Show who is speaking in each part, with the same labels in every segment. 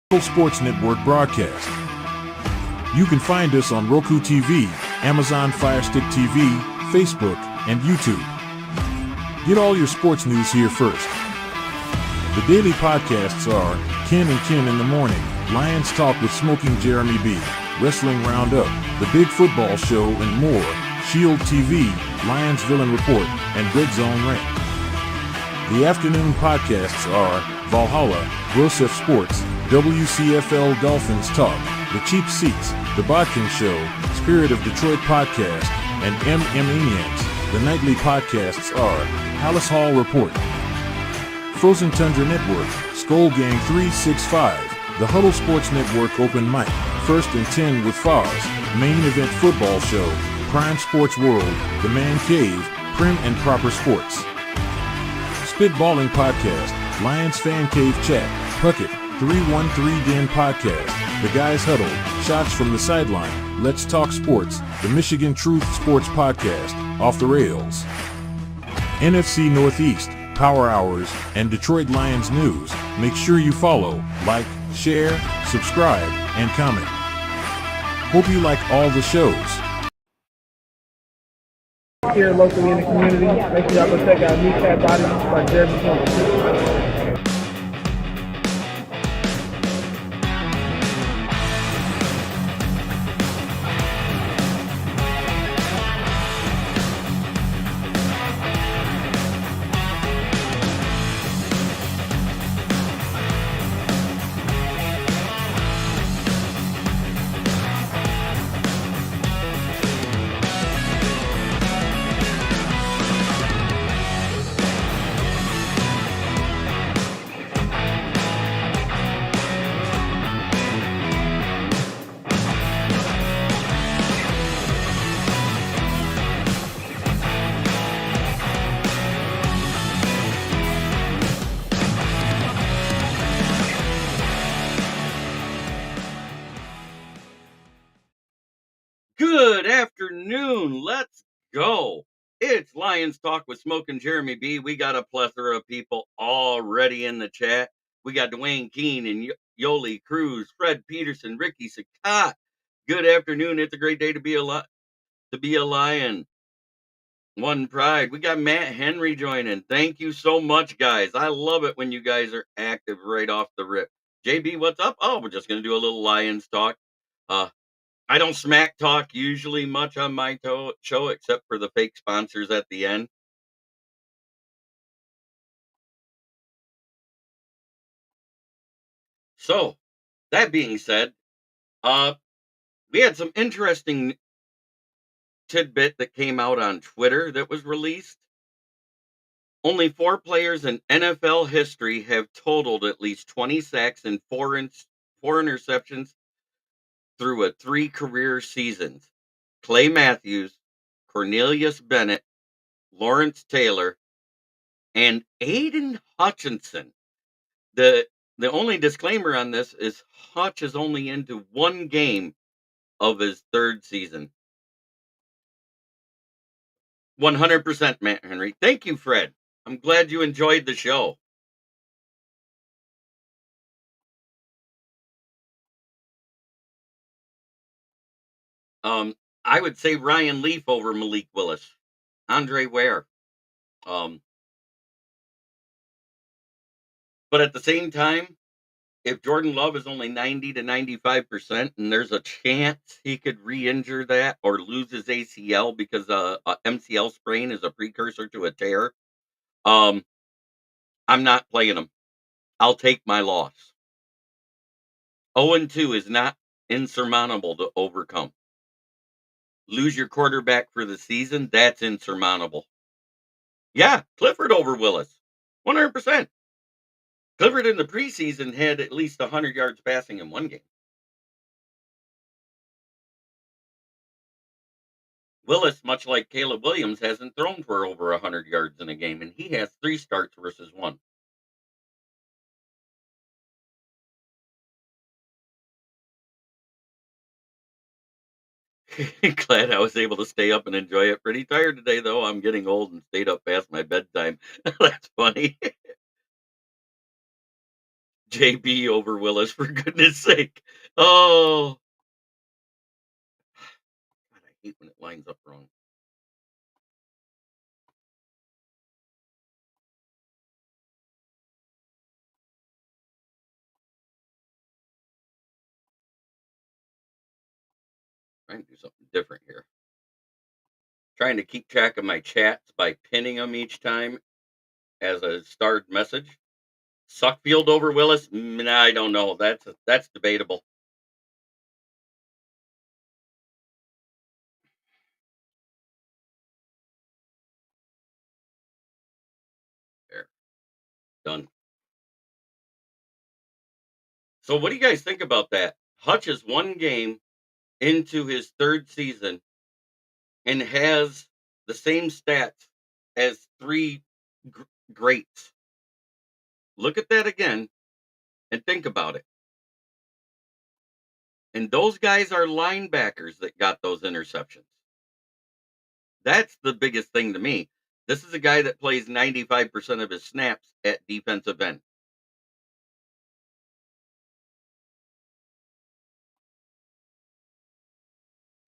Speaker 1: Sports Network broadcast. You can find us on Roku TV, Amazon Fire Stick TV, Facebook, and YouTube. Get all your sports news here first. The daily podcasts are Ken and Ken in the Morning, Lions Talk with Smoking Jeremy B, Wrestling Roundup, The Big Football Show, and more, Shield TV, Lions Villain Report, and Red Zone Rant. The afternoon podcasts are Valhalla, Grosef Sports, WCFL Dolphins Talk, The Cheap Seats, The Bodkin Show, Spirit of Detroit Podcast, and Maniacs. The nightly podcasts are Palace Hall Report, Frozen Tundra Network, Skull Gang 365, The Huddle Sports Network Open Mic, First and 10 with Foz, Main Event Football Show, Prime Sports World, The Man Cave, Prim and Proper Sports. Spitballing Podcast, Lions Fan Cave Chat, Puckett, 313 Den Podcast, The Guys Huddle, Shots from the Sideline, Let's Talk Sports, The Michigan Truth Sports Podcast, Off the Rails, NFC Northeast, Power Hours, and Detroit Lions News. Make sure you follow, like, share, subscribe, and comment. Hope you like all the shows.
Speaker 2: Here locally in the community, make sure y'all go check out Kneecap Body by Jeremy Hutchinson.
Speaker 3: Good afternoon. Let's go. It's Lions Talk with Smoking Jeremy B. We got a plethora of people already in the chat. We got Dwayne Keene and Yoli Cruz, Fred Peterson, Ricky Sakat. Good afternoon. It's a great day to be a Lion. One Pride. We got Matt Henry joining. Thank you so much, guys. I love it when you guys are active right off the rip. JB, what's up? Oh, we're just going to do a little Lions Talk. I don't smack talk usually much on my show, except for the fake sponsors at the end. So, that being said, we had some interesting tidbit that came out on Twitter that was released. Only 4 players in NFL history have totaled at least 20 sacks and 4 interceptions through 3 career seasons. Clay Matthews, Cornelius Bennett, Lawrence Taylor, and Aiden Hutchinson. The only disclaimer on this is Hutch is only into 1 game of his 3rd season. 100% Matt Henry. Thank you, Fred. I'm glad you enjoyed the show. I would say Ryan Leaf over Malik Willis. Andre Ware. But at the same time, if Jordan Love is only 90 to 95%, and there's a chance he could re-injure that or lose his ACL because a MCL sprain is a precursor to a tear, I'm not playing him. I'll take my loss. 0-2 is not insurmountable to overcome. Lose your quarterback for the season, that's insurmountable. Yeah, Clifford over Willis. 100%. Clifford in the preseason had at least 100 yards passing in 1 game. Willis, much like Caleb Williams, hasn't thrown for over 100 yards in a game, and he has 3 starts versus 1. Glad I was able to stay up and enjoy it. Pretty tired today, though. I'm getting old and stayed up past my bedtime. That's funny. JB over Willis, for goodness sake. Oh, God, I hate when it lines up wrong. Trying to do something different here. Trying to keep track of my chats by pinning them each time as a starred message. Suckfield over Willis? Nah, I don't know. That's debatable. There, done. So, what do you guys think about that? Hutch is one game into his third season and has the same stats as three greats. Look at that again and think about it. And those guys are linebackers that got those interceptions. That's the biggest thing to me. This is a guy that plays 95% of his snaps at defensive end.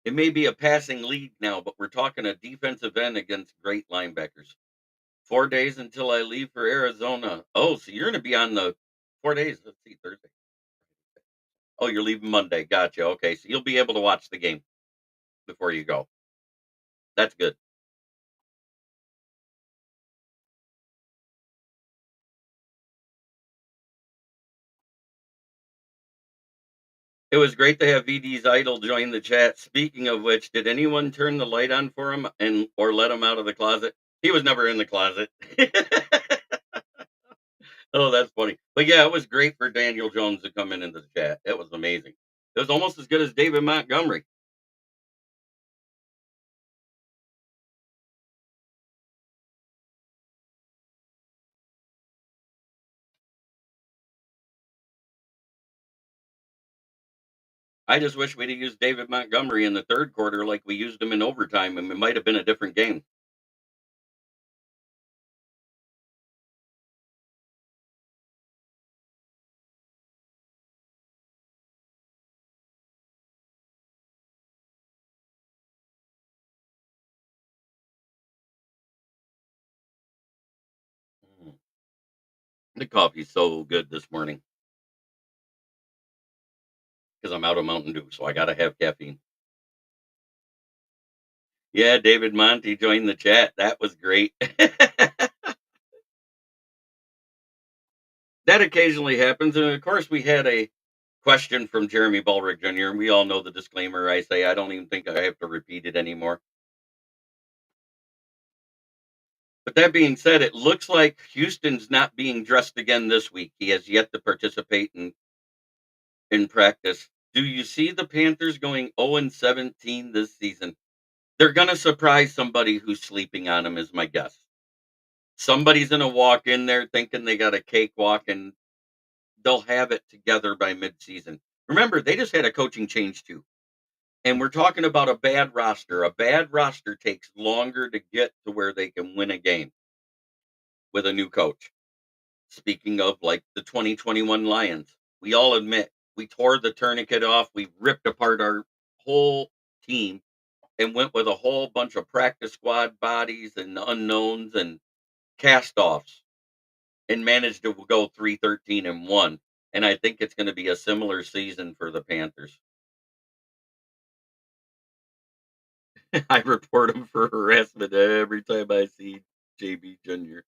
Speaker 3: It may be a passing league now, but we're talking a defensive end against great linebackers. 4 days until I leave for Arizona. Oh, so you're going to be on the 4 days. Let's see, Thursday. Oh, you're leaving Monday. Gotcha. Okay, so you'll be able to watch the game before you go. That's good. It was great to have VD's idol join the chat. Speaking of which, did anyone turn the light on for him and or let him out of the closet? He was never in the closet. Oh, that's funny. But yeah, it was great for Daniel Jones to come into the chat. It was amazing. It was almost as good as David Montgomery. I just wish we'd have used David Montgomery in the third quarter like we used him in overtime, and it might have been a different game. Mm. The coffee's so good this morning because I'm out of Mountain Dew, so I got to have caffeine. Yeah, David Monty joined the chat. That was great. That occasionally happens. And of course, we had a question from Jeremy Ballrick Jr. And we all know the disclaimer I say. I don't even think I have to repeat it anymore. But that being said, it looks like Houston's not being dressed again this week. He has yet to participate in practice. Do you see the Panthers going 0-17 this season? They're going to surprise somebody who's sleeping on them, is my guess. Somebody's going to walk in there thinking they got a cakewalk and they'll have it together by midseason. Remember, they just had a coaching change too. And we're talking about a bad roster. A bad roster takes longer to get to where they can win a game with a new coach. Speaking of like the 2021 Lions, we all admit we tore the tourniquet off. We ripped apart our whole team and went with a whole bunch of practice squad bodies and unknowns and cast offs and managed to go 3-13-1. And I think it's going to be a similar season for the Panthers. I report him for harassment every time I see JB Jr.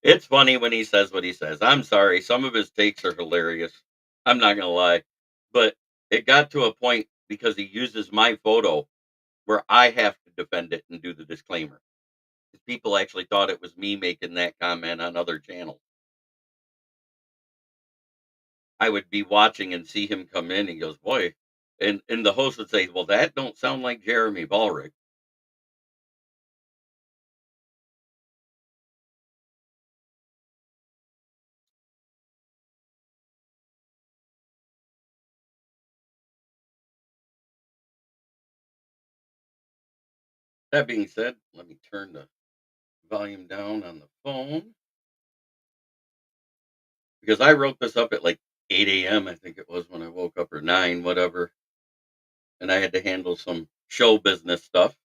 Speaker 3: It's funny when he says what he says. I'm sorry. Some of his takes are hilarious. I'm not going to lie. But it got to a point because he uses my photo where I have to defend it and do the disclaimer. People actually thought it was me making that comment on other channels. I would be watching and see him come in. And he goes, boy. And the host would say, well, that don't sound like Jeremy Ballrick. That being said, let me turn the volume down on the phone because I wrote this up at like 8 a.m. I think it was when I woke up, or 9, whatever, and I had to handle some show business stuff.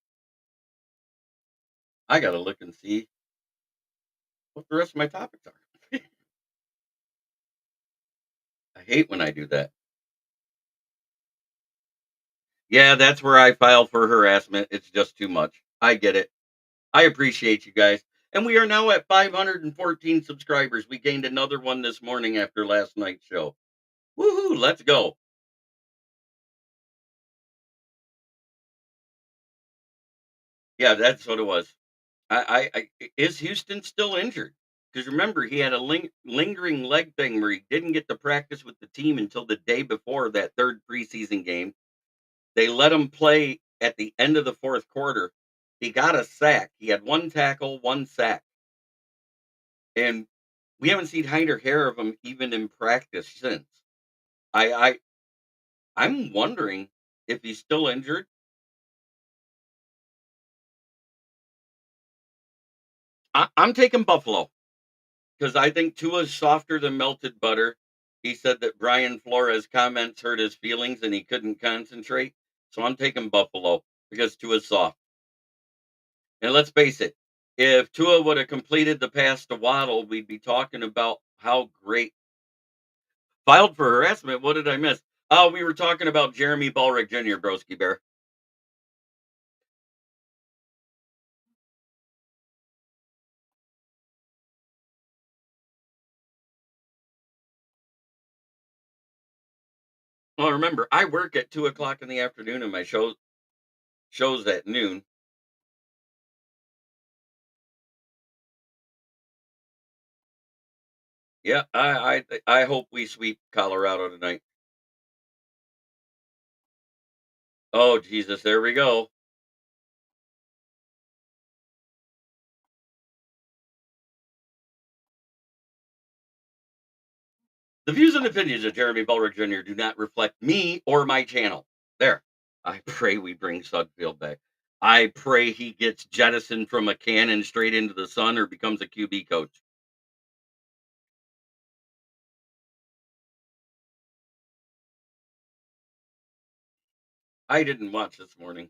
Speaker 3: I got to look and see what the rest of my topics are. I hate when I do that. Yeah, that's where I file for harassment. It's just too much. I get it. I appreciate you guys. And we are now at 514 subscribers. We gained another one this morning after last night's show. Woohoo, let's go. Yeah, that's what it was. Is Houston still injured? Because remember, he had a lingering leg thing where he didn't get to practice with the team until the day before that third preseason game. They let him play at the end of the fourth quarter. He got a sack. He had one tackle, one sack. And we haven't seen hide or hair of him even in practice since. I, I I'm wondering if he's still injured. I'm taking Buffalo because I think Tua's softer than melted butter. He said that Brian Flores' comments hurt his feelings and he couldn't concentrate. So I'm taking Buffalo because Tua's soft. And let's face it, if Tua would have completed the pass to Waddle, we'd be talking about how great. Filed for harassment. What did I miss? Oh, we were talking about Jeremy Ballrick Jr., Broski Bear. Well, remember, I work at 2 o'clock in the afternoon and my shows at noon. Yeah, I hope we sweep Colorado tonight. Oh Jesus, there we go. The views and opinions of Jeremy Ballrick Jr. do not reflect me or my channel. There. I pray we bring Sudfield back. I pray he gets jettisoned from a cannon straight into the sun or becomes a QB coach. I didn't watch this morning.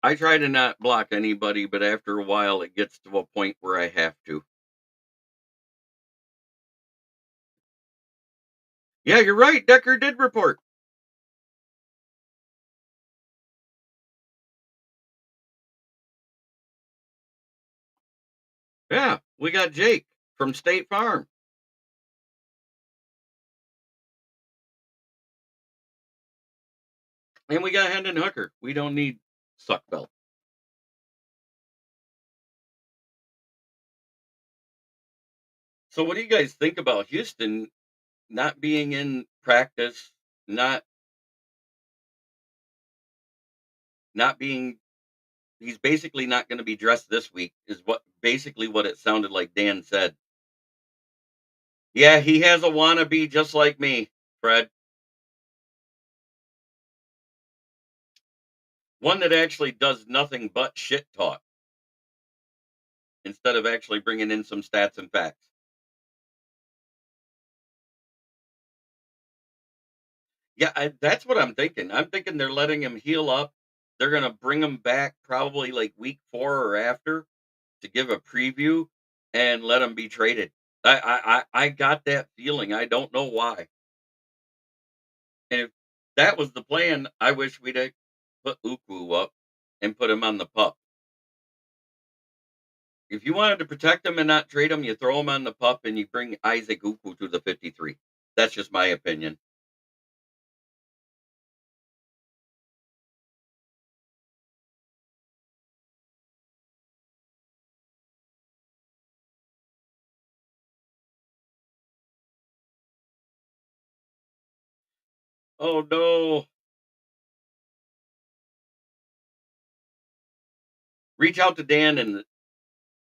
Speaker 3: I try to not block anybody, but after a while it gets to a point where I have to. Yeah, you're right. Decker did report. Yeah, we got Jake from State Farm. And we got Hendon Hooker. We don't need Suckbelt. So what do you guys think about Houston not being in practice, not not being he's basically not going to be dressed this week is what it sounded like Dan said. Yeah, he has a wannabe just like me, Fred. One that actually does nothing but shit talk instead of actually bringing in some stats and facts. Yeah, that's what I'm thinking. I'm thinking they're letting him heal up. They're going to bring him back probably like week 4 or after to give a preview and let him be traded. I got that feeling. I don't know why. And if that was the plan, I wish we'd have put Uku up and put him on the pup. If you wanted to protect him and not trade him, you throw him on the pup and you bring Isaac Uku to the 53. That's just my opinion. Oh no. Reach out to Dan and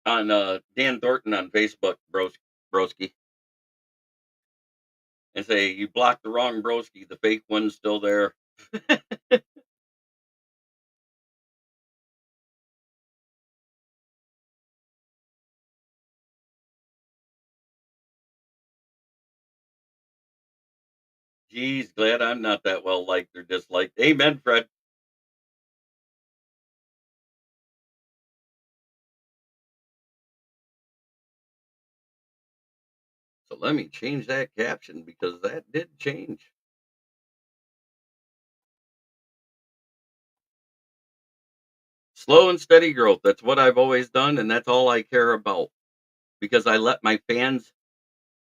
Speaker 3: on Dan Thornton on Facebook, Broski. and say, "You blocked the wrong broski. The fake one's still there." Geez, glad I'm not that well liked or disliked. Amen, Fred. So let me change that caption because that did change. Slow and steady growth. That's what I've always done, and that's all I care about because I let my fans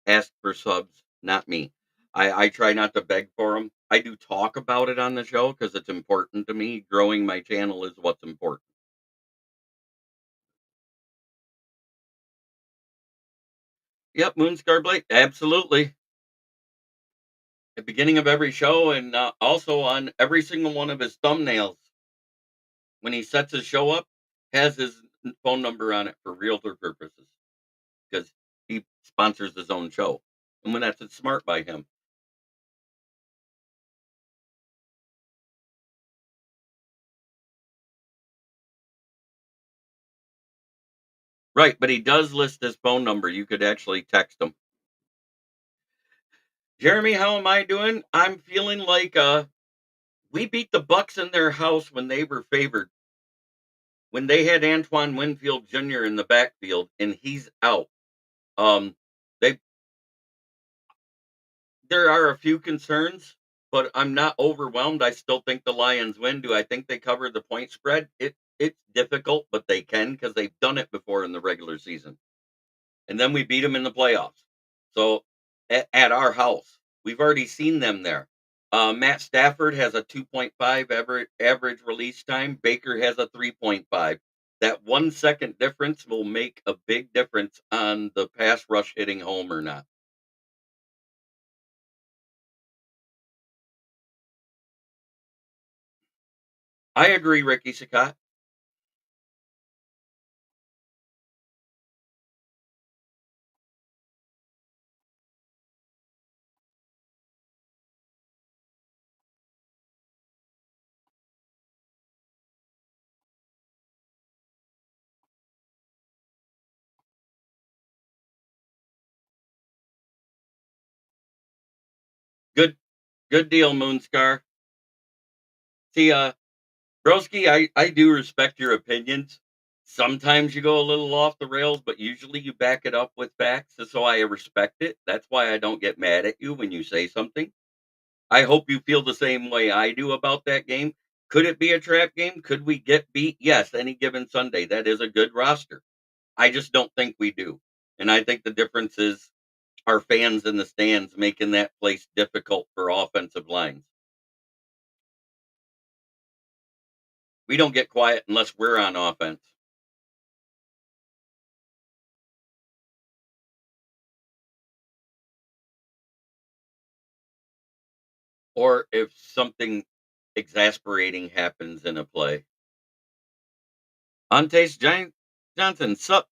Speaker 3: ask for subs, not me. I try not to beg for them. I do talk about it on the show because it's important to me. Growing my channel is what's important. Yep, Moonscar Blake, absolutely. At the beginning of every show, and also on every single one of his thumbnails, when he sets his show up, has his phone number on it for realtor purposes because he sponsors his own show. And when that's it's smart by him. Right, but he does list his phone number. You could actually text him. Jeremy, how am I doing? I'm feeling like we beat the Bucks in their house when they were favored. When they had Antoine Winfield Jr. in the backfield and he's out. Um they There are a few concerns, but I'm not overwhelmed. I still think the Lions win. Do I think they cover the point spread? It's difficult, but they can because they've done it before in the regular season. And then we beat them in the playoffs. So at our house, we've already seen them there. Matt Stafford has a 2.5 average release time. Baker has a 3.5. That 1 second difference will make a big difference on the pass rush hitting home or not. I agree, Ricky Sakat. Good, good deal, Moonscar. See, Broski, I do respect your opinions. Sometimes you go a little off the rails, but usually you back it up with facts. And so I respect it. That's why I don't get mad at you when you say something. I hope you feel the same way I do about that game. Could it be a trap game? Could we get beat? Yes, any given Sunday. That is a good roster. I just don't think we do. And I think the difference is our fans in the stands making that place difficult for offensive lines. We don't get quiet unless we're on offense. Or if something exasperating happens in a play. Antes Johnson, sup?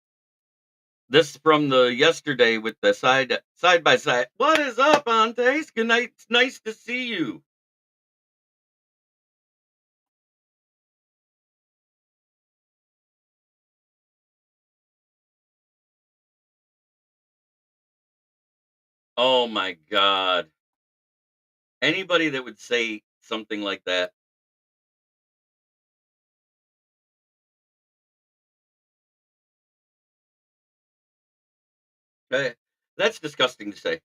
Speaker 3: This from the yesterday with the side by side. What is up, Antes? Good night. It's nice to see you. Oh my god. Anybody that would say something like that, eh, that's disgusting to say.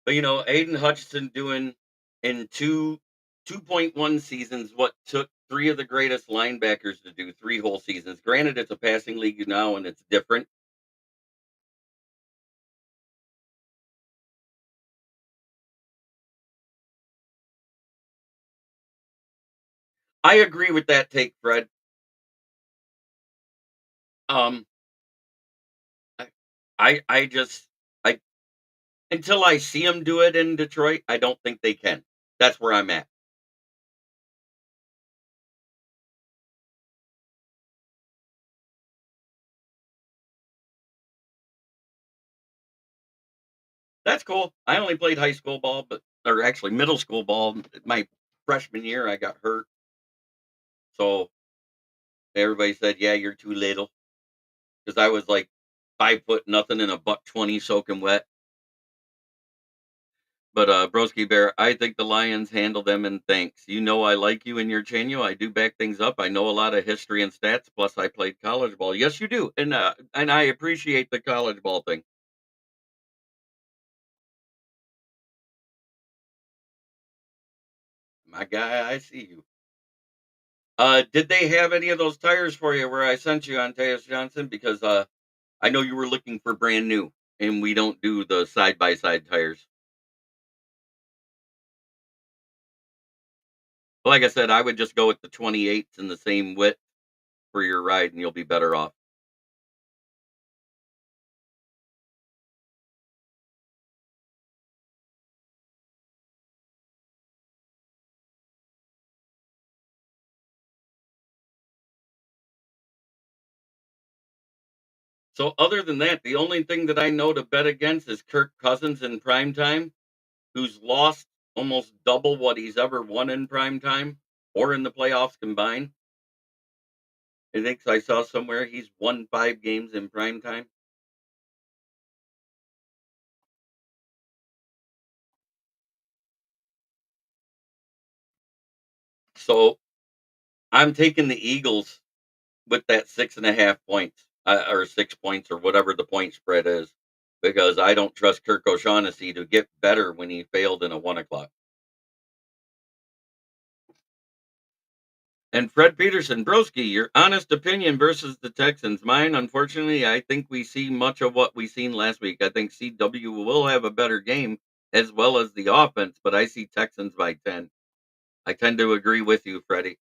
Speaker 3: But Aiden Hutchinson doing in 2.1 seasons what took three of the greatest linebackers to do three whole seasons. Granted, it's a passing league now and it's different. I agree with that take, Fred. Um, I, I just, I until I see them do it in Detroit, I don't think they can. That's where I'm at. That's cool. I only played high school ball, or actually middle school ball. My freshman year, I got hurt, so everybody said, "Yeah, you're too little," because I was like 5 foot nothing and a buck 20 soaking wet. But Broski Bear, I think the Lions handle them, and thanks. You know I like you and your Chanu. I do back things up. I know a lot of history and stats. Plus, I played college ball. Yes, you do, and I appreciate the college ball thing. My guy, I see you. Did they have any of those tires for you where I sent you on Tejas Johnson? Because I know you were looking for brand new, and we don't do the side by side tires. Like I said, I would just go with the 28s and the same width for your ride, and you'll be better off. So, other than that, the only thing that I know to bet against is Kirk Cousins in prime time, who's lost almost double what he's ever won in prime time or in the playoffs combined. I think I saw somewhere he's won 5 games in prime time. So, I'm taking the Eagles with that 6.5 points, or 6 points, or whatever the point spread is, because I don't trust Kirk O'Shaughnessy to get better when he failed in a 1 o'clock. And Fred Peterson, Broski, your honest opinion versus the Texans. Mine, unfortunately, I think we see much of what we seen last week. I think CW will have a better game as well as the offense, but I see Texans by 10. I tend to agree with you, Freddie.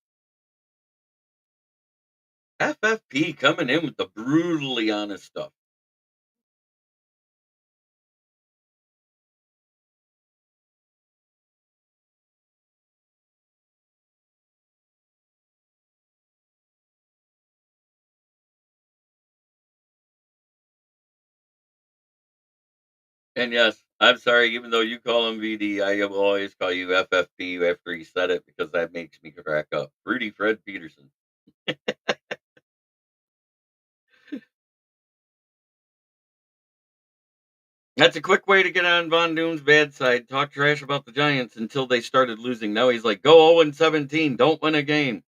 Speaker 3: FFP coming in with the brutally honest stuff. And yes, I'm sorry, even though you call him VD, I will always call you FFP after he said it because that makes me crack up. Rudy Fred Peterson. That's a quick way to get on Von Doom's bad side. Talk trash about the Giants until they started losing. Now he's like, go 0-17, don't win a game.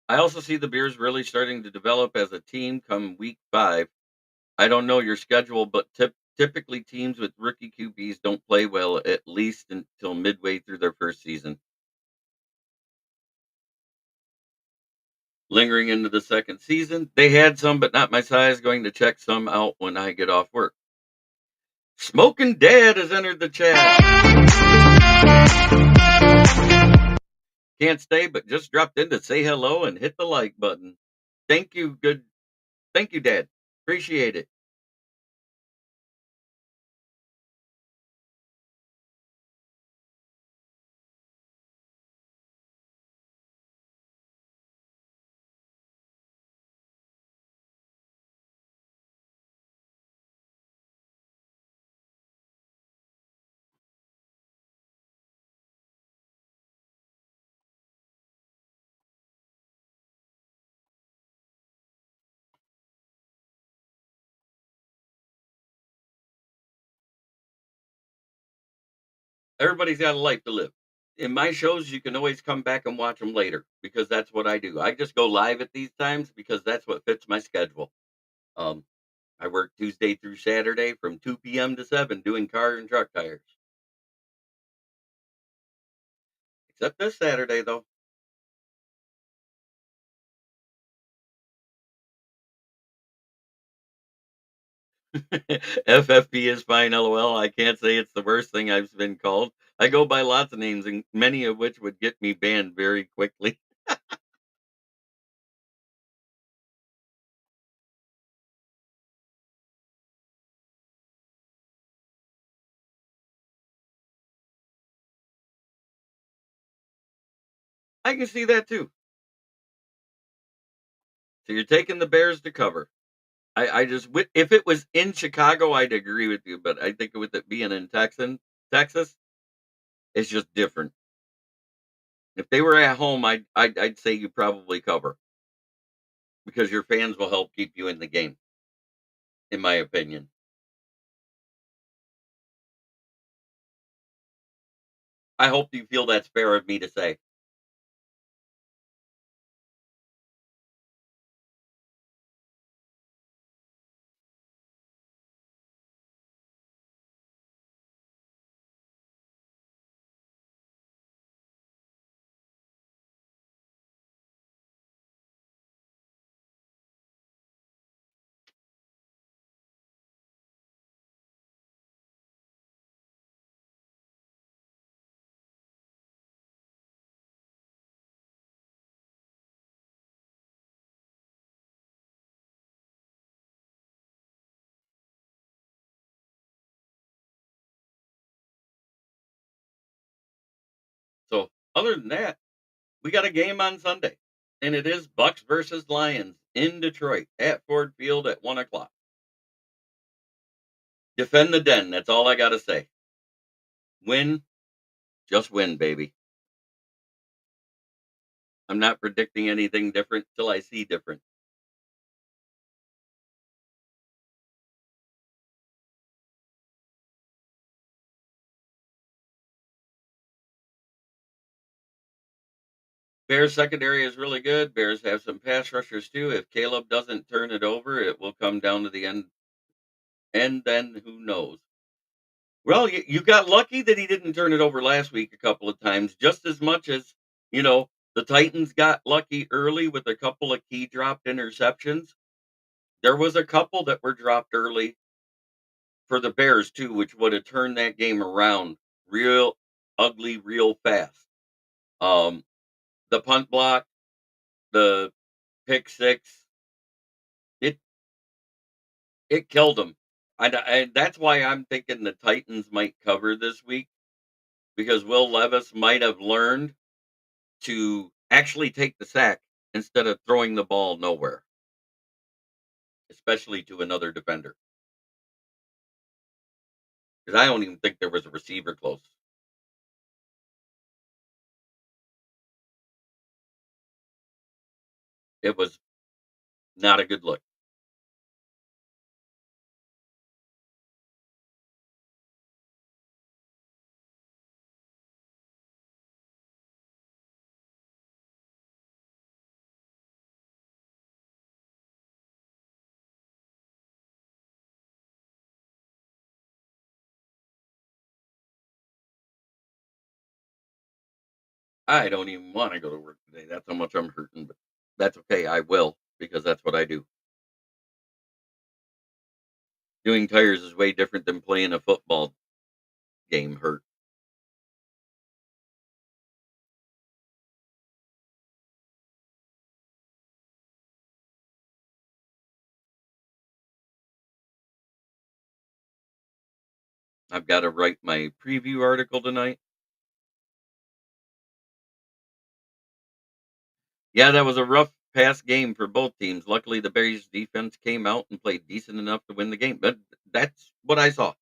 Speaker 3: I also see the Bears really starting to develop as a team come week 5. I don't know your schedule, but typically teams with rookie QBs don't play well at least until midway through their first season. Lingering into the second season, they had some, but not my size. Going to check some out when I get off work. Smoking Dad has entered the chat. Can't stay, but just dropped in to say hello and hit the like button. Thank you, good. Thank you, Dad. Appreciate it. Everybody's got a life to live. In my shows, you can always come back and watch them later because that's what I do. I just go live at these times because that's what fits my schedule. Um, I work Tuesday through Saturday from 2 p.m. to 7 doing car and truck tires. Except this Saturday, though. FFP is fine, lol. I can't say it's the worst thing I've been called. I go by lots of names, and many of which would get me banned very quickly. I can see that too. So you're taking the Bears to cover. I just if it was in Chicago, I'd agree with you, but I think with it being in Texas, it's just different. If they were at home, I'd say you probably cover because your fans will help keep you in the game, in my opinion. I hope you feel that's fair of me to say. So other than that, we got a game on Sunday, and it is Bucks versus Lions in Detroit at Ford Field at 1 o'clock. Defend the den. That's all I got to say. Win, just win, baby. I'm not predicting anything different till I see different. Bears secondary is really good. Bears have some pass rushers too. If Caleb doesn't turn it over, it will come down to the end, and then who knows? Well, you got lucky that he didn't turn it over last week a couple of times, just as much as the Titans got lucky early with a couple of key dropped interceptions. There was a couple that were dropped early for the Bears too, which would have turned that game around real ugly, real fast. Um, the punt block, the pick six, it it killed them. And that's why I'm thinking the Titans might cover this week because Will Levis might have learned to actually take the sack instead of throwing the ball nowhere, especially to another defender. Because I don't even think there was a receiver close. It was not a good look. I don't even want to go to work today. That's how much I'm hurting, but that's okay. I will because that's what I do. Doing tires is way different than playing a football game hurt. I've got to write my preview article tonight. Yeah, that was a rough past game for both teams. Luckily, the Bears defense came out and played decent enough to win the game. But that's what I saw.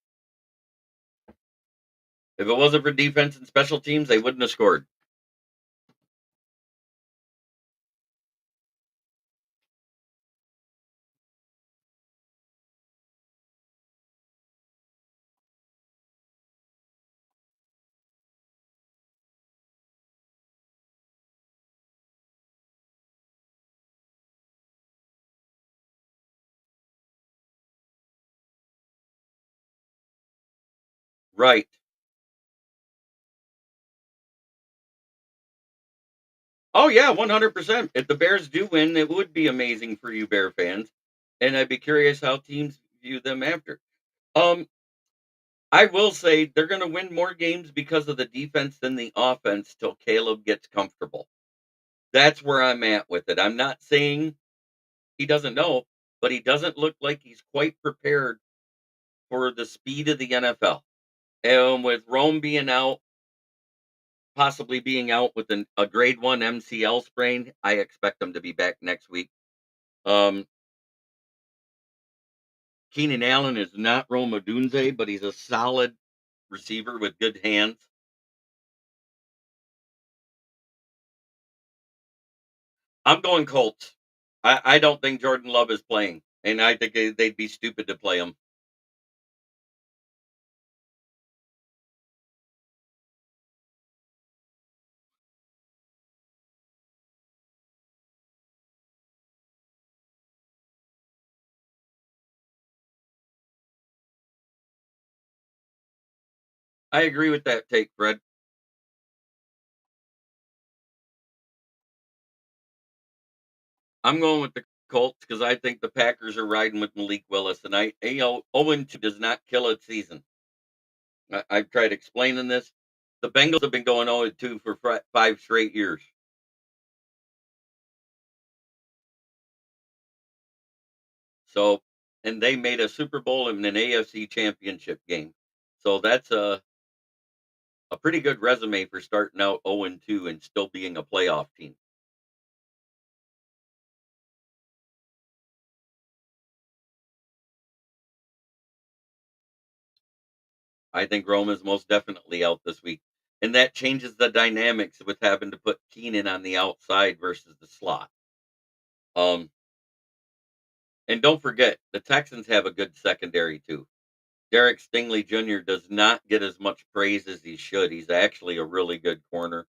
Speaker 3: If it wasn't for defense and special teams, they wouldn't have scored. Right. Oh yeah, 100%. If the Bears do win, it would be amazing for you Bear fans, and I'd be curious how teams view them after. Um, I will say they're going to win more games because of the defense than the offense till Caleb gets comfortable. That's where I'm at with it. I'm not saying he doesn't know, but he doesn't look like he's quite prepared for the speed of the NFL. And with Rome being out, possibly being out with a grade 1 MCL sprain. I expect him to be back next week. Um, Keenan Allen is not Rome Odunze, but he's a solid receiver with good hands. I'm going Colts. I don't think Jordan Love is playing, and I think they'd be stupid to play him. I agree with that take, Fred. I'm going with the Colts because I think the Packers are riding with Malik Willis, and 0-2 does not kill a season. I've tried explaining this. The Bengals have been going 0-2 for 5 straight years. So, and they made a Super Bowl and an AFC championship game. So that's a pretty good resume for starting out 0-2 and still being a playoff team. I think Rome is most definitely out this week. And that changes the dynamics with having to put Keenan on the outside versus the slot. Um, and don't forget, the Texans have a good secondary too. Derek Stingley Jr. does not get as much praise as he should. He's actually a really good corner.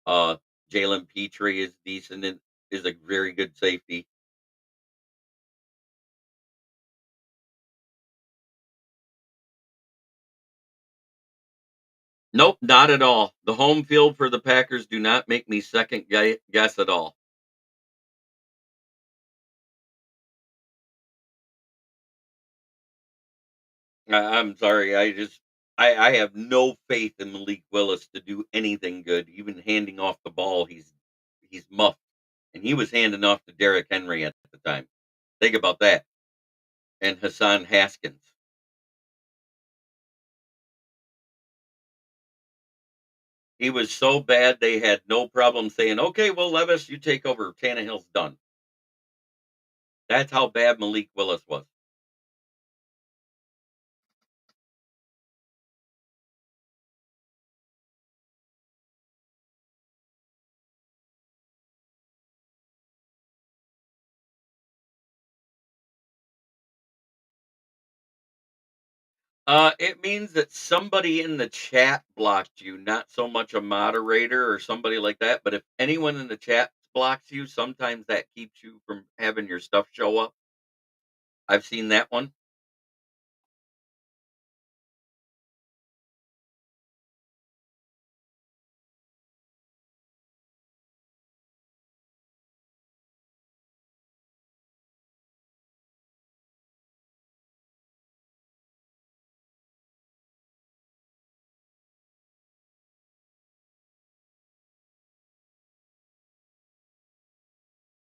Speaker 3: Uh, Jalen Petrie is decent and is a very good safety. Nope, not at all. The home field for the Packers do not make me second guess at all. I'm sorry. I have no faith in Malik Willis to do anything good. Even handing off the ball, he's muffed, and he was handing off to Derrick Henry at the time. Think about that, and Hassan Haskins. He was so bad they had no problem saying, "Okay, well, Levis, you take over. Tannehill's done." That's how bad Malik Willis was. It means that somebody in the chat blocked you, not so much a moderator or somebody like that. But if anyone in the chat blocks you, sometimes that keeps you from having your stuff show up. I've seen that one.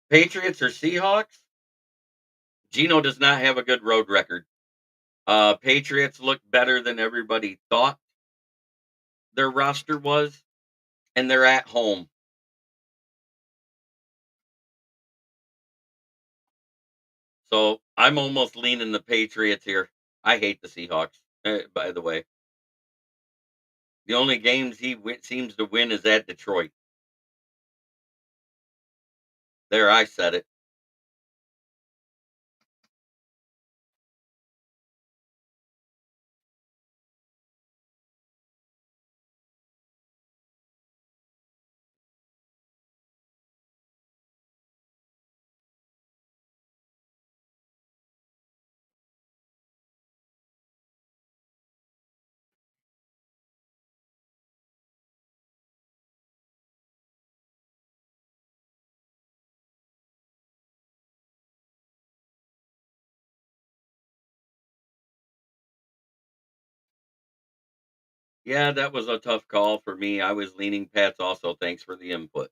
Speaker 3: Patriots or Seahawks? Gino does not have a good road record. Patriots look better than everybody thought their roster was, and they're at home. So I'm almost leaning the Patriots here. I hate the Seahawks, by the way. The only games seems to win is at Detroit. There, I said it. Yeah, that was a tough call for me. I was leaning Pats also. Thanks for the input.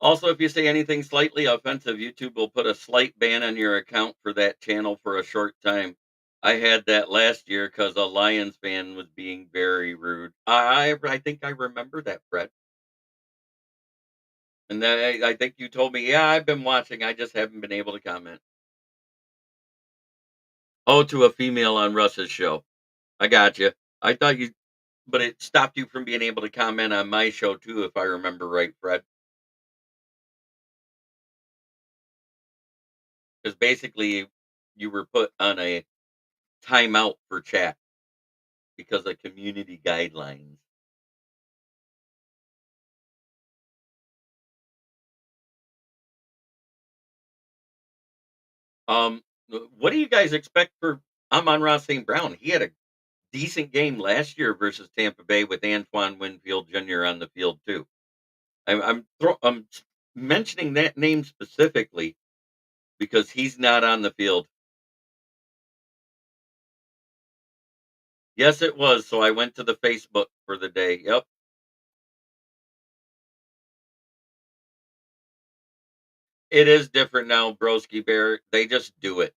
Speaker 3: Also, if you say anything slightly offensive, YouTube will put a slight ban on your account for that channel for a short time. I had that last year because a Lions fan was being very rude. I think I remember that, Fred. And then I think you told me, yeah, I've been watching. I just haven't been able to comment. Oh, to a female on Russ's show. I got you. I thought you, but it stopped you from being able to comment on my show too, if I remember right, Fred. Because basically, you were put on a timeout for chat because of community guidelines. What do you guys expect for Amon-Ra St. Brown? He had a decent game last year versus Tampa Bay with Antoine Winfield Jr. on the field too. I'm mentioning that name specifically because he's not on the field. Yes, it was. So I went to the Facebook for the day. Yep. It is different now, Broski Bear. They just do it.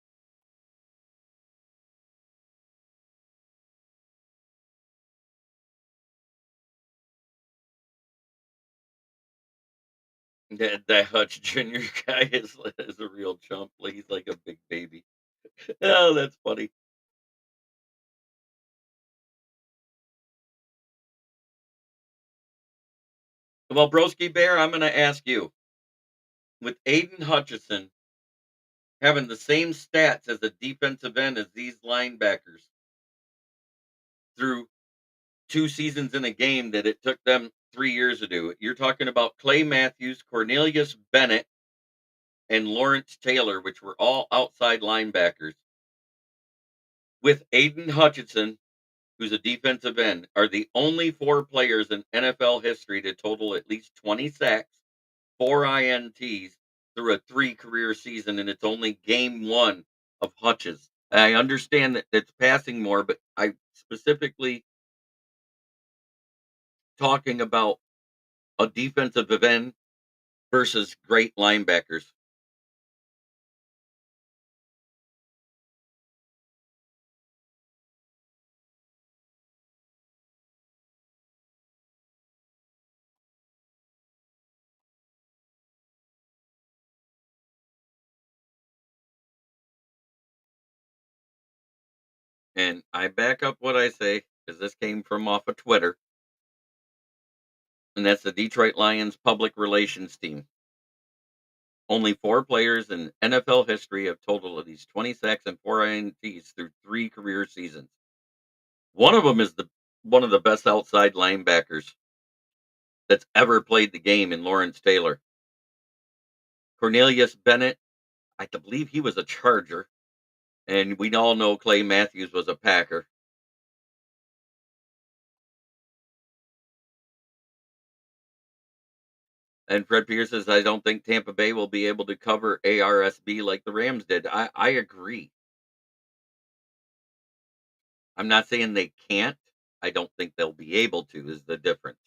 Speaker 3: That Hutch Jr. guy is a real chump. He's like a big baby. Oh, that's funny. Well, Broski Bear, I'm going to ask you with Aiden Hutchinson having the same stats as a defensive end as these linebackers through 2 seasons in a game that it took them 3 years to do. You're talking about Clay Matthews, Cornelius Bennett, and Lawrence Taylor, which were all outside linebackers. With Aiden Hutchinson, who's a defensive end, are the only four players in NFL history to total at least 20 sacks, four INTs through a three-career season, and it's only game one of Hutch's. I understand that it's passing more, but I specifically talking about a defensive end versus great linebackers. And I back up what I say because this came from off of Twitter, and that's the Detroit Lions public relations team. Only four players in NFL history have totaled at least 20 sacks and four INTs through three career seasons. One of them is one of the best outside linebackers that's ever played the game in Lawrence Taylor. Cornelius Bennett, I believe he was a Charger, and we all know Clay Matthews was a Packer. And Fred Pierce says, I don't think Tampa Bay will be able to cover ARSB like the Rams did. I agree. I'm not saying they can't. I don't think they'll be able to, is the difference.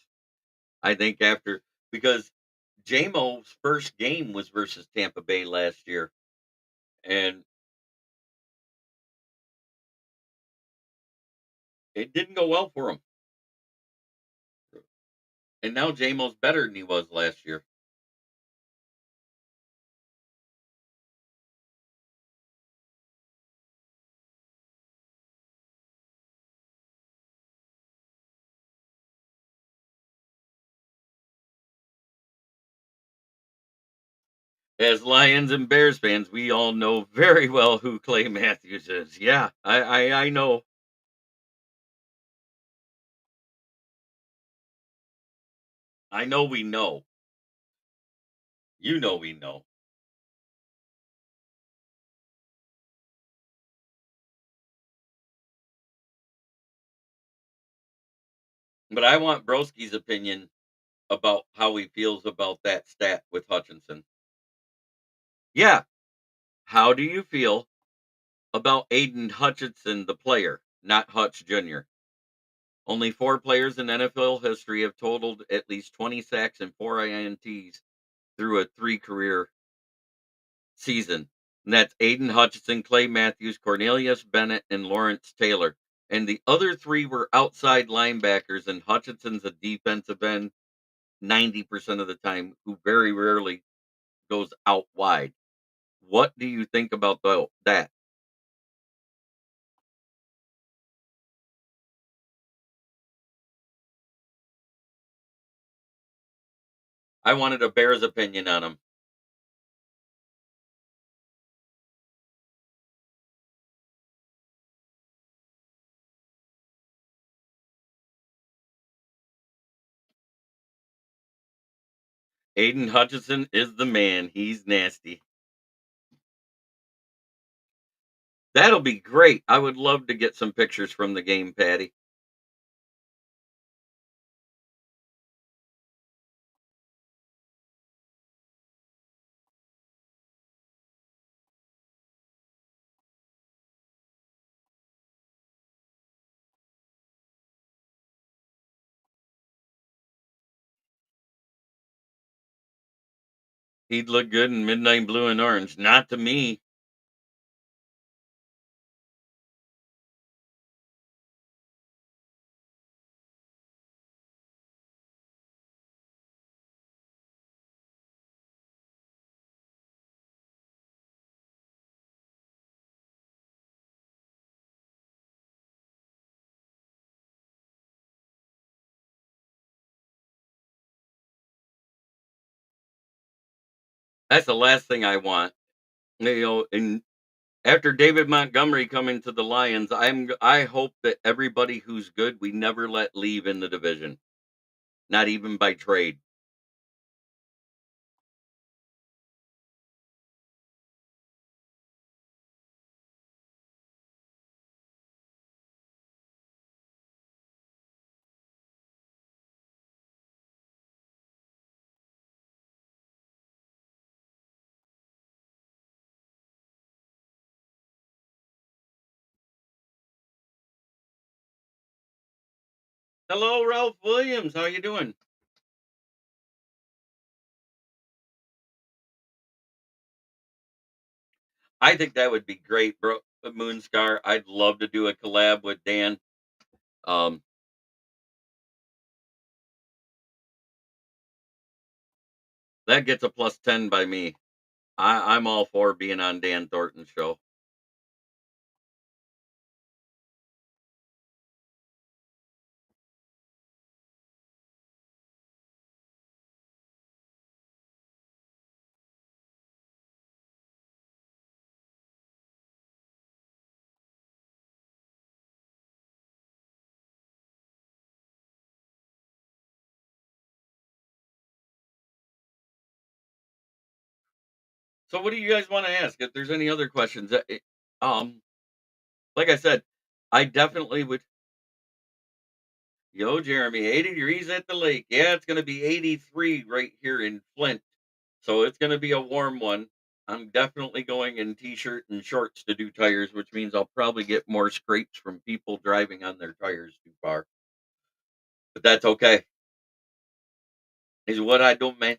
Speaker 3: I think because JMO's first game was versus Tampa Bay last year, and it didn't go well for him. And now JMO's better than he was last year. As Lions and Bears fans, we all know very well who Clay Matthews is. Yeah, I know. I know we know. You know we know. But I want Broski's opinion about how he feels about that stat with Hutchinson. Yeah. How do you feel about Aiden Hutchinson, the player, not Hutch Jr.? Only four players in NFL history have totaled at least 20 sacks and four INTs through a 3 career season. And that's Aiden Hutchinson, Clay Matthews, Cornelius Bennett, and Lawrence Taylor. And the other 3 were outside linebackers, and Hutchinson's a defensive end 90% of the time, who very rarely goes out wide. What do you think about that? I wanted a Bears opinion on him. Aiden Hutchinson is the man. He's nasty. That'll be great. I would love to get some pictures from the game, Patty. He'd look good in midnight blue and orange. Not to me. That's the last thing I want. And after David Montgomery coming to the Lions, I hope that everybody who's good we never let leave in the division, not even by trade. Hello, Ralph Williams. How you doing? I think that would be great, bro. Moonscar. I'd love to do a collab with Dan. Um, that gets a +10 by me. I'm all for being on Dan Thornton's show. So, what do you guys want to ask? If there's any other questions, um, like I said, I definitely would. Yo, Jeremy, 80 degrees at the lake. Yeah, it's going to be 83 right here in Flint. So it's going to be a warm one. I'm definitely going in t-shirt and shorts to do tires, which means I'll probably get more scrapes from people driving on their tires too far. But that's okay. Is what I do, man.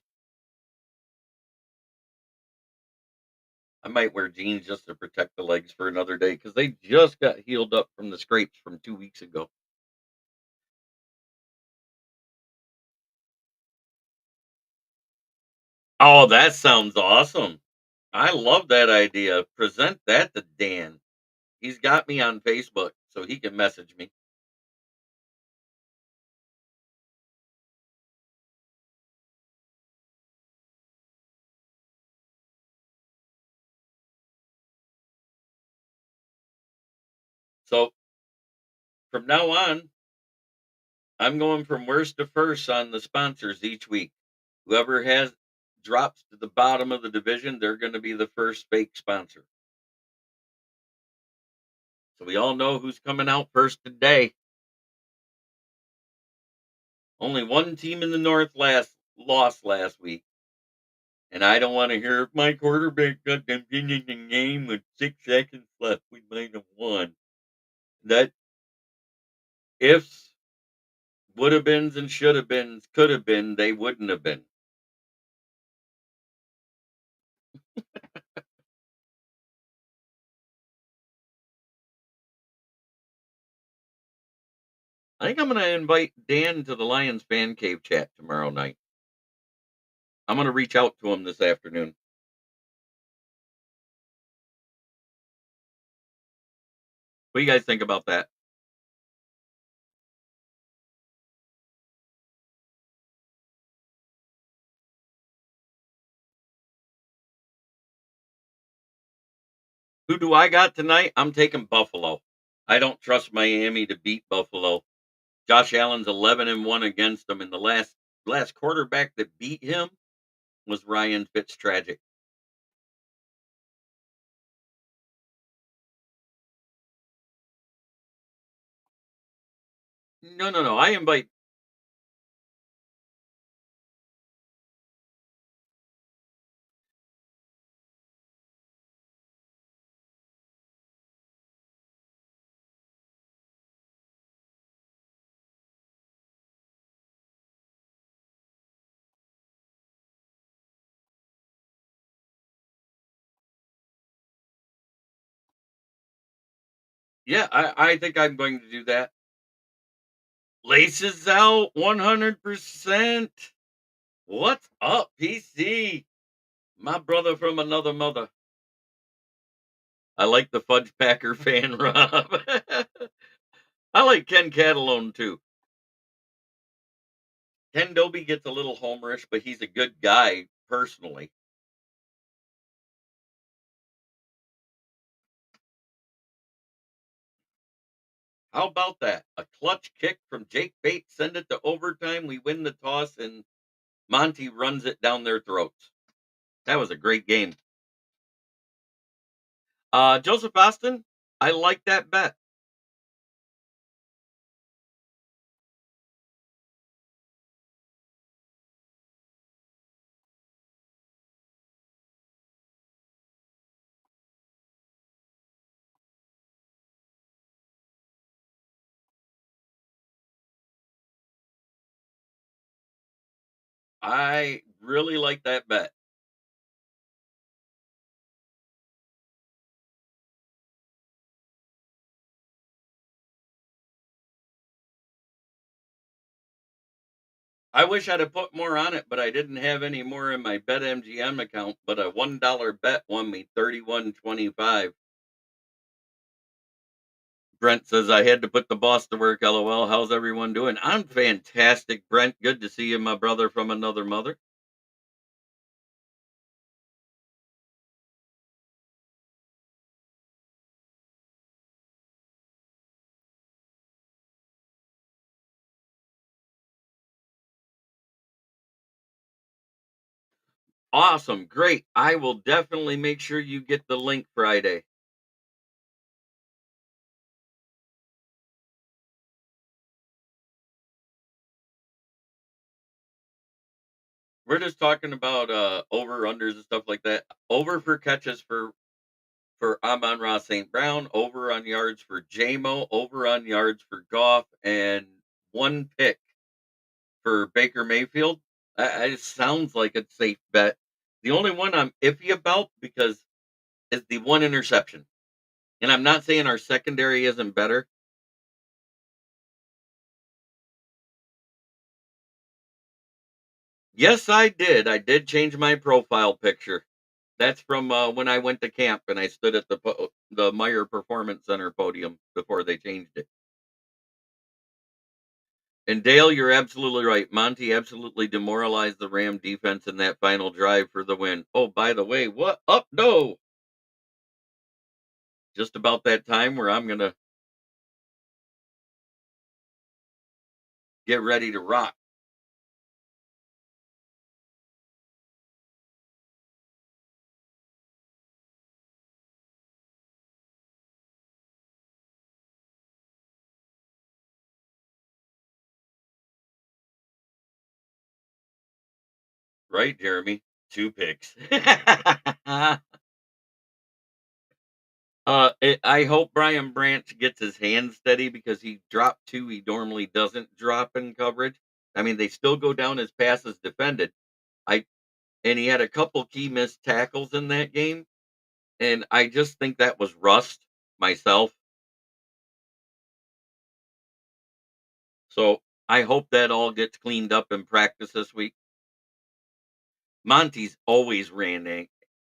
Speaker 3: I might wear jeans just to protect the legs for another day because they just got healed up from the scrapes from 2 weeks ago. Oh, that sounds awesome. I love that idea. Present that to Dan. He's got me on Facebook, so he can message me. So from now on, I'm going from worst to first on the sponsors each week. Whoever has drops to the bottom of the division, they're going to be the first fake sponsor. So we all know who's coming out first today. Only one team in the North lost last week, and I don't want to hear if my quarterback got them in the game with 6 seconds left. We might have won. That ifs, would have beens, and should have beens, could have been, they wouldn't have been. I think I'm going to invite Dan to the Lions fan cave chat tomorrow night. I'm going to reach out to him this afternoon. What do you guys think about that? Who do I got tonight? I'm taking Buffalo. I don't trust Miami to beat Buffalo. Josh Allen's 11-1 against them, and the last quarterback that beat him was Ryan Fitztragic. No, no, no. I invite. Yeah, I think I'm going to do that. Laces out 100%. What's up, PC? My brother from another mother. I like the Fudge Packer fan, Rob. I like Ken Catalone too. Ken Doby gets a little homerish, but he's a good guy personally. How about that? A clutch kick from Jake Bates, send it to overtime. We win the toss, and Monty runs it down their throats. That was a great game. Joseph Austin, I like that bet. I really like that bet. I wish I'd have put more on it, but I didn't have any more in my BetMGM account. But a $1 bet won me 31.25. Brent says I had to put the boss to work. LOL. How's everyone doing? I'm fantastic, Brent. Good to see you, my brother from another mother. Awesome, great. I will definitely make sure you get the link Friday. We're just talking about over unders and stuff like that. Over for catches for Amon Ross St. Brown, over on yards for JMO, over on yards for Goff, and one pick for Baker Mayfield. It sounds like a safe bet. The only one I'm iffy about because is the one interception. And I'm not saying our secondary isn't better. Yes, I did. I did change my profile picture. That's from when I went to camp and I stood at the Meyer Performance Center podium before they changed it. And Dale, you're absolutely right. Monty absolutely demoralized the Ram defense in that final drive for the win. Oh, by the way, what up? No, just about that time where I'm gonna get ready to rock. Right, Jeremy? Two picks. I hope Brian Branch gets his hands steady because he dropped two he normally doesn't drop in coverage. I mean, they still go down as passes defended. I and he had a couple key missed tackles in that game, and I just think that was rust myself. So I hope that all gets cleaned up in practice this week. Monty's always ran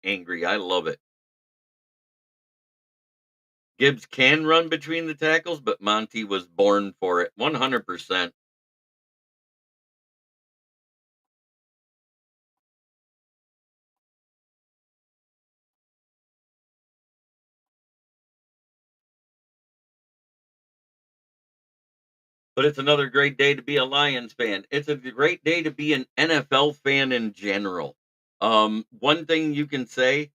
Speaker 3: angry. I love it. Gibbs can run between the tackles, but Monty was born for it 100%. But it's another great day to be a Lions fan. It's a great day to be an NFL fan in general. One thing you can say,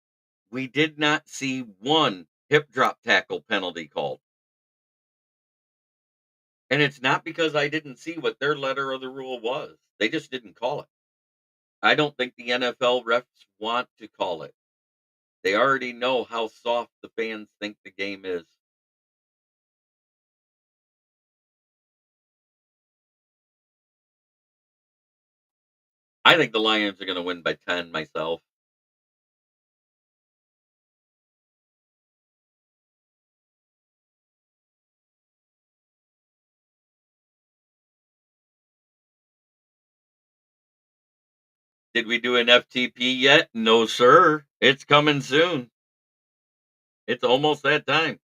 Speaker 3: we did not see one hip drop tackle penalty called. And it's not because I didn't see what their letter of the rule was. They just didn't call it. I don't think the NFL refs want to call it. They already know how soft the fans think the game is. I think the Lions are going to win by 10 myself. Did we do an FTP yet? No, sir. It's coming soon. It's almost that time.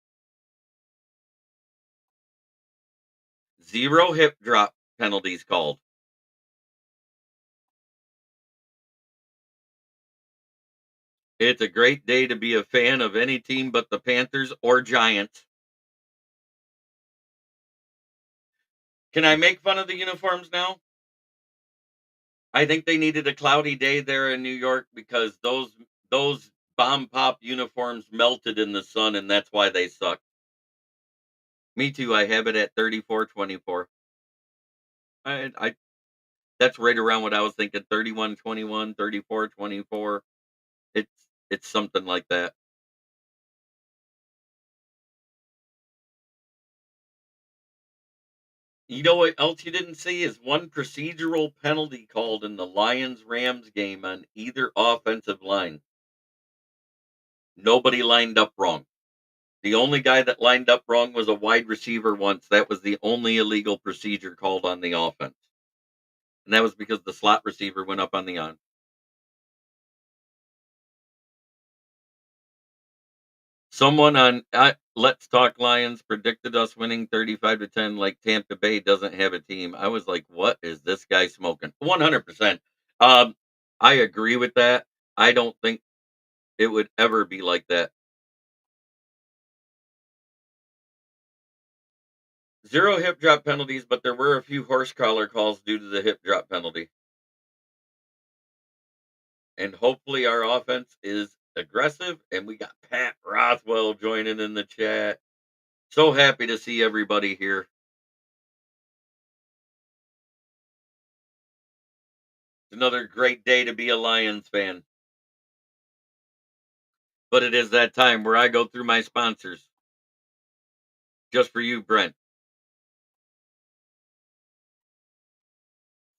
Speaker 3: 0 hip drop penalties called. It's a great day to be a fan of any team but the Panthers or Giants. Can I make fun of the uniforms now? I think they needed a cloudy day there in New York because those bomb pop uniforms melted in the sun, and that's why they suck. Me too. I have it at 34-24. I that's right around what I was thinking. 31-21, 34-24. It's something like that. You know what else you didn't see is one procedural penalty called in the Lions Rams game on either offensive line. Nobody lined up wrong. The only guy that lined up wrong was a wide receiver once. That was the only illegal procedure called on the offense. And that was because the slot receiver went up on the on. Someone on Let's Talk Lions predicted us winning 35-10 like Tampa Bay doesn't have a team. I was like, what is this guy smoking? 100%. I agree with that. I don't think it would ever be like that. 0 hip drop penalties, but there were a few horse collar calls due to the hip drop penalty. And hopefully our offense is aggressive. And we got Pat Rothwell joining in the chat. So happy to see everybody here. It's another great day to be a Lions fan. But it is that time where I go through my sponsors. Just for you, Brent.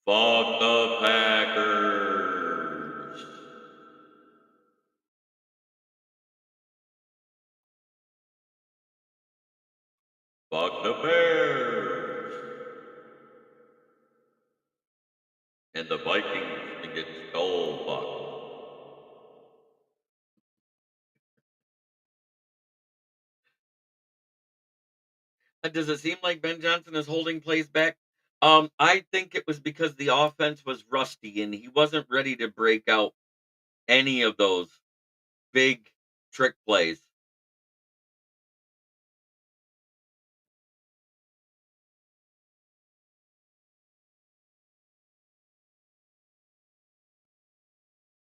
Speaker 3: Fuck the Packers. Fuck the Bears. And the Vikings can get skull fucked. Does it seem like Ben Johnson is holding plays back? I think it was because the offense was rusty and he wasn't ready to break out any of those big trick plays.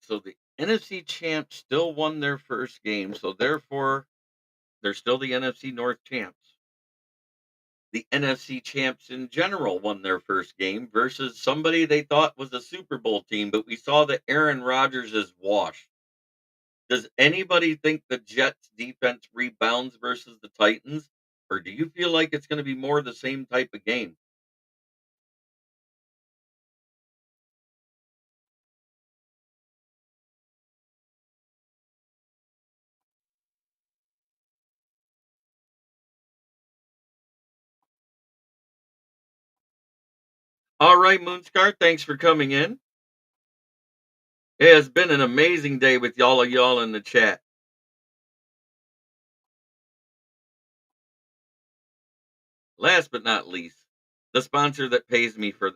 Speaker 3: So the NFC champs still won their first game, so therefore they're still the NFC North champs. The NFC champs in general won their first game versus somebody they thought was a Super Bowl team, but we saw that Aaron Rodgers is washed. Does anybody think the Jets defense rebounds versus the Titans? Or do you feel like it's going to be more the same type of game? All right, Moonscar, thanks for coming in. It has been an amazing day with y'all in the chat. Last but not least, the sponsor that pays me for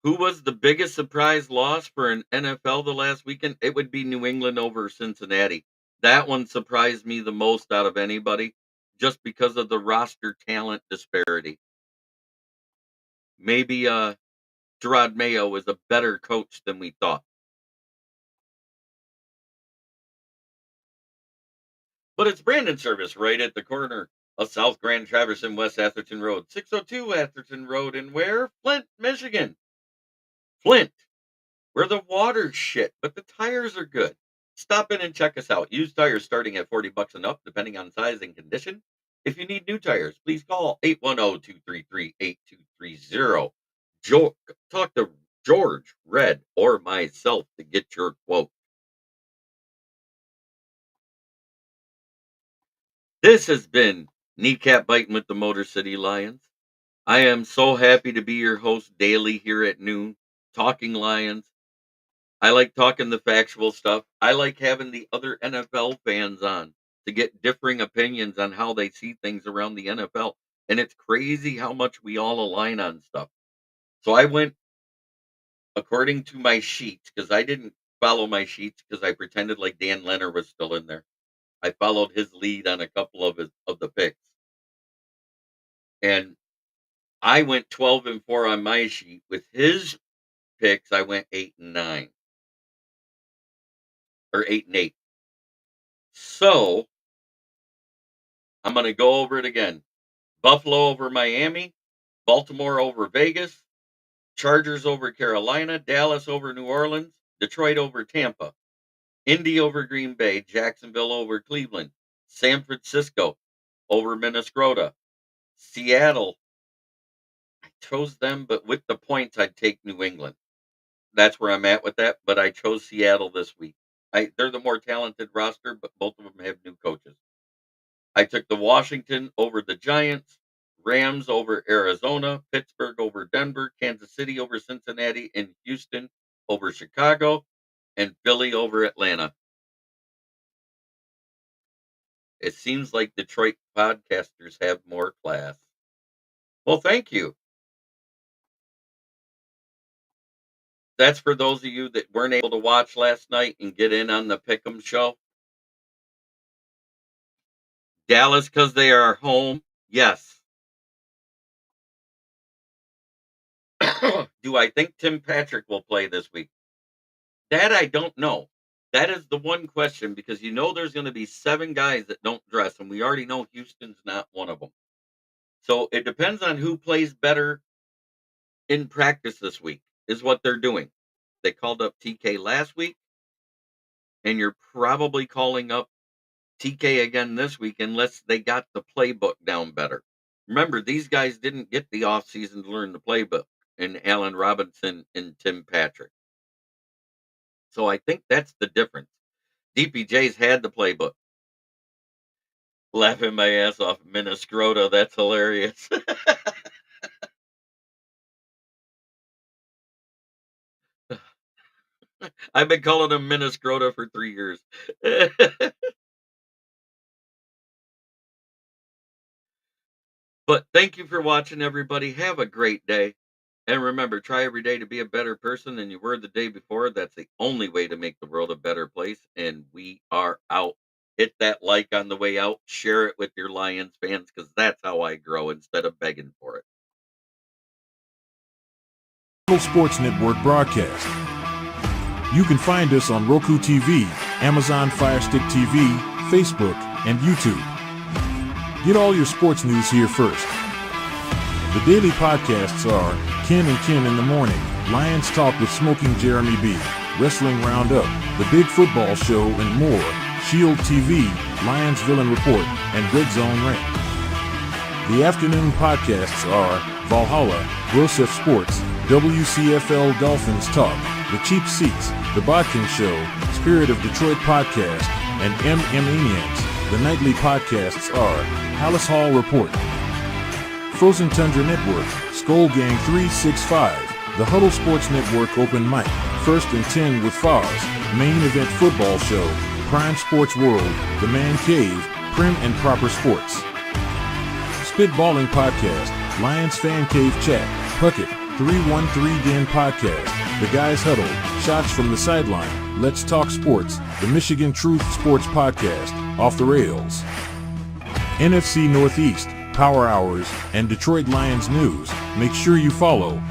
Speaker 3: who was the biggest surprise loss for an NFL the last weekend? It would be New England over Cincinnati. That one surprised me the most out of anybody just because of the roster talent disparity. Maybe Gerard Mayo is a better coach than we thought. But it's Brandon Service right at the corner of South Grand Traverse and West Atherton Road, 602 Atherton Road, and where? Flint, Michigan. Flint, where the water's shit, but the tires are good. Stop in and check us out. Used tires starting at $40 and up, depending on size and condition. If you need new tires, please call 810-233-8230. Talk to George, Red, or myself to get your quote. This has been Kneecap Biting with the Motor City Lions. I am so happy to be your host daily here at noon, talking Lions. I like talking the factual stuff. I like having the other NFL fans on to get differing opinions on how they see things around the NFL. And it's crazy how much we all align on stuff. So I went according to my sheets because I didn't follow my sheets because I pretended like Dan Leonard was still in there. I followed his lead on a couple of the picks. And I went 12-4 on my sheet. With his picks, I went 8-9. Or 8-8. So I'm going to go over it again. Buffalo over Miami, Baltimore over Vegas, Chargers over Carolina, Dallas over New Orleans, Detroit over Tampa, Indy over Green Bay, Jacksonville over Cleveland, San Francisco over Minnesota, Seattle. I chose them, but with the points, I'd take New England. That's where I'm at with that, but I chose Seattle this week. They're the more talented roster, but both of them have new coaches. I took the Washington over the Giants, Rams over Arizona, Pittsburgh over Denver, Kansas City over Cincinnati, and Houston over Chicago, and Philly over Atlanta. It seems like Detroit podcasters have more class. Well, thank you. That's for those of you that weren't able to watch last night and get in on the Pick'em show. Dallas, because they are home, yes. Do I think Tim Patrick will play this week? That I don't know. That is the one question because there's going to be 7 guys that don't dress, and we already know Houston's not one of them. So it depends on who plays better in practice this week, is what they're doing. They called up TK last week, and you're probably calling up TK again this week unless they got the playbook down better. Remember, these guys didn't get the offseason to learn the playbook, and Allen Robinson and Tim Patrick. So I think that's the difference. DPJ's had the playbook. Laughing my ass off, Minnesota. That's hilarious. I've been calling him Minnesota for 3 years. But thank you for watching, everybody. Have a great day. And remember, try every day to be a better person than you were the day before. That's the only way to make the world a better place. And we are out. Hit that like on the way out. Share it with your Lions fans because that's how I grow instead of begging for it.
Speaker 1: Sports Network broadcast. You can find us on Roku TV, Amazon Fire Stick TV, Facebook, and YouTube. Get all your sports news here first. The daily podcasts are Ken and Ken in the Morning, Lions Talk with Smoking Jeremy B, Wrestling Roundup, The Big Football Show, and more, Shield TV, Lions Villain Report, and Red Zone Rant. The afternoon podcasts are Valhalla, Grosef Sports, WCFL Dolphins Talk, The Cheap Seats, The Bodkin Show, Spirit of Detroit Podcast, and MM Enians. The nightly podcasts are Palace Hall Report. Frozen Tundra Network, Skull Gang 365, The Huddle Sports Network Open Mic, First and 10 with Foz, Main Event Football Show, Prime Sports World, The Man Cave, Prim and Proper Sports. Spitballing Podcast, Lions Fan Cave Chat, Puckett, 313 Den Podcast, The Guys Huddle, Shots from the Sideline, Let's Talk Sports, The Michigan Truth Sports Podcast, Off the Rails. NFC Northeast, Power Hours, and Detroit Lions News. Make sure you follow